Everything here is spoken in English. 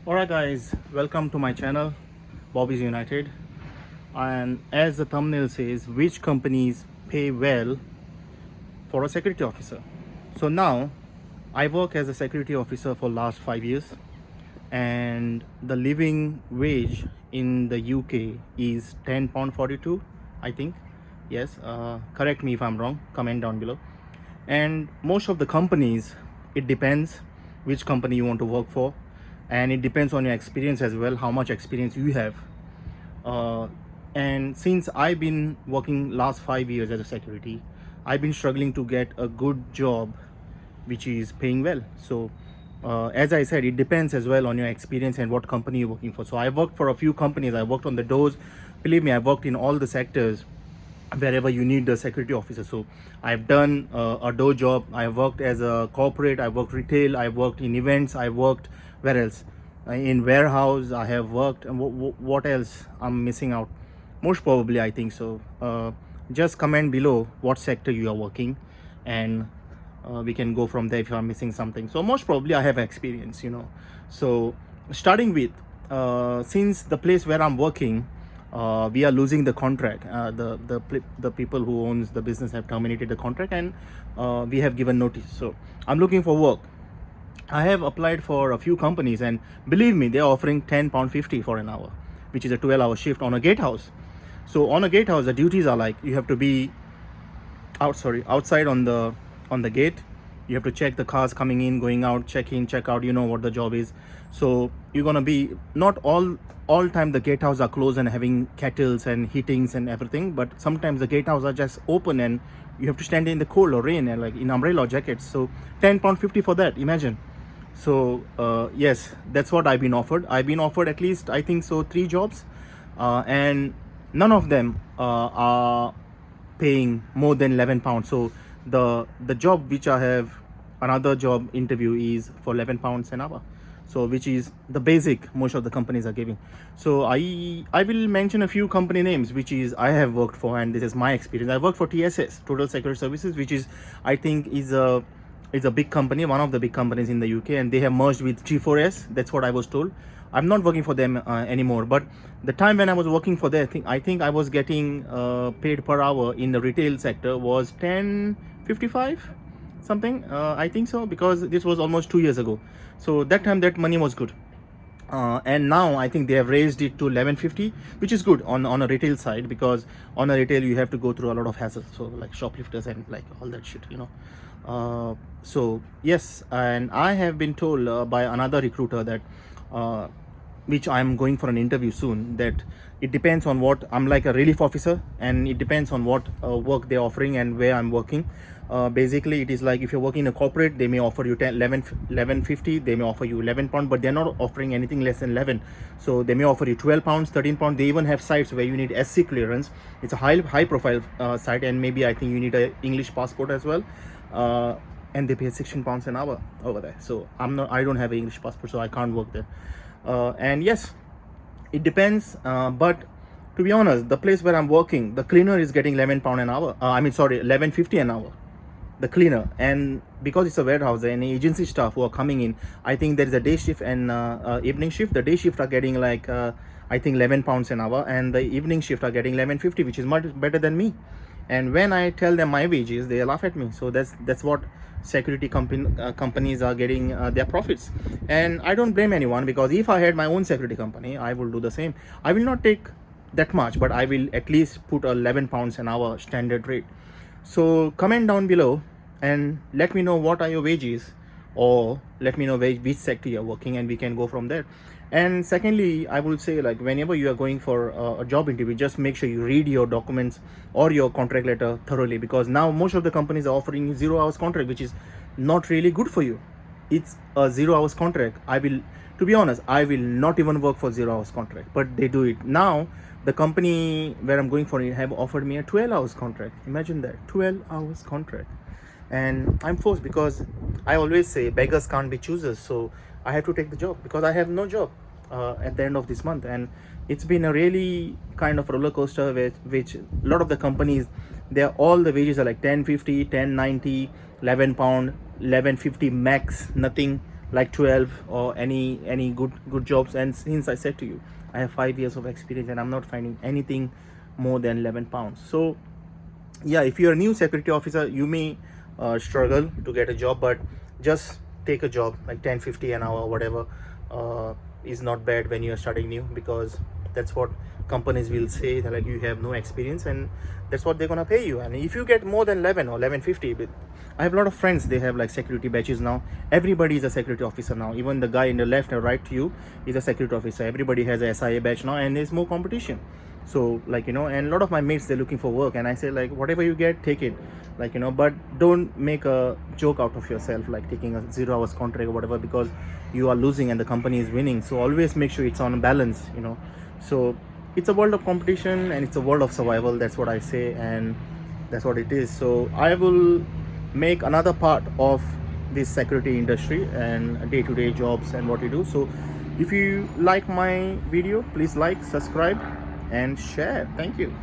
Alright guys, welcome to my channel Bobby's United. And as the thumbnail says, which companies pay well for a security officer. So now I work as a security officer for last 5 years, and the living wage in the UK is £10.42, I think. Yes, correct me if I'm wrong, comment down below. And most of the companies, it depends which company you want to work for, and it depends on your experience as well, how much experience you have. And since I've been working last 5 years as a security, I've been struggling to get a good job which is paying well. So as I said, it depends as well on your experience and what company you're working for. So I worked for a few companies. I worked on the doors. Believe me, I worked in all the sectors wherever you need a security officer. So I've done a door job. I worked as a corporate. I worked retail. I worked in events. I worked where else? In warehouse. I have worked. And what else I'm missing out? Most probably, I think so. Just comment below what sector you are working, and we can go from there if you are missing something. So most probably I have experience. So starting with, since the place where I'm working, we are losing the contract. The people who owns the business have terminated the contract, and we have given notice. So I'm looking for work. I have applied for a few companies, and believe me, they are offering £10.50 for an hour, which is a 12-hour shift on a gatehouse. So on a gatehouse, the duties are like you have to be outside on the gate. You have to check the cars coming in, going out, check in, check out. You know what the job is. So you're gonna be not all time the gatehouse are closed and having kettles and heatings and everything, but sometimes the gatehouse are just open and you have to stand in the cold or rain and like in umbrella jackets. So £10.50 for that, imagine. So yes, that's what I've been offered. I've been offered at least, I think so, 3 jobs, and none of them are paying more than £11. So the job which I have, another job interview, is for £11 an hour. So which is the basic most of the companies are giving. So I will mention a few company names which is I have worked for, and this is my experience. I worked for TSS, Total Security Services, which is, I think, is a big company, one of the big companies in the UK, and they have merged with G4S. That's what I was told. I'm not working for them anymore, but the time when I was working for them, I think I was getting paid per hour in the retail sector was 10.55 something, I think so, because this was almost 2 years ago. So that time that money was good. And now I think they have raised it to 11.50, which is good on a retail side, because on a retail you have to go through a lot of hassle, so like shoplifters and like all that shit. So yes, and I have been told by another recruiter that which I'm going for an interview soon, that it depends on what I'm like a relief officer, and it depends on what work they're offering and where I'm working. Basically it is like if you're working in a corporate, they may offer you 11.50, they may offer you £11, but they're not offering anything less than 11. So they may offer you £12, £13. They even have sites where you need SC clearance. It's a high profile site, and maybe I think you need a English passport as well. And they pay £16 an hour over there. So I don't have an English passport, so I can't work there. And yes, it depends, but to be honest, the place where I'm working, the cleaner is getting £11 an hour. 11.50 an hour, the cleaner. And because it's a warehouse and agency staff who are coming in, I think there is a day shift and evening shift. The day shift are getting like I think £11 an hour, and the evening shift are getting 11.50, which is much better than me. And when I tell them my wages, they laugh at me. So that's what security companies are getting their profits. And I don't blame anyone, because if I had my own security company, I will do the same. I will not take that much, but I will at least put £11 an hour standard rate. So comment down below and let me know what are your wages, or let me know which sector you're working, and we can go from there. And secondly, I will say, like, whenever you are going for a job interview, just make sure you read your documents or your contract letter thoroughly, because now most of the companies are offering you 0 hours contract, which is not really good for you. It's a 0 hours contract. To be honest, I will not even work for 0 hours contract, but they do it. Now the company where I'm going for it have offered me a 12 hours contract. Imagine that, 12 hours contract. And I'm forced, because I always say beggars can't be choosers. So I have to take the job, because I have no job at the end of this month. And it's been a really kind of roller coaster, which a lot of the companies, all the wages are like 10.50, 10.90, £11, 11.50 max, nothing like 12 or any good jobs. And since I said to you, I have 5 years of experience and I'm not finding anything more than 11 pounds. So yeah, if you're a new security officer, you may struggle to get a job, but just take a job like 10-50 an hour, whatever, is not bad when you're starting new, because that's what companies will say. They're like, you have no experience, and that's what they're gonna pay you. And if you get more than 11 or 11.50, but I have a lot of friends, they have like security badges now. Everybody is a security officer now. Even the guy in the left or right to you is a security officer. Everybody has a SIA badge now, and there's more competition. So like, and a lot of my mates, they're looking for work, and I say like, whatever you get, take it, like, but don't make a joke out of yourself, like taking a 0 hours contract or whatever, because you are losing and the company is winning. So always make sure it's on balance. So it's a world of competition and it's a world of survival. That's what I say, and that's what it is. So I will make another part of this security industry and day-to-day jobs and what we do. So if you like my video, please like, subscribe and share. Thank you.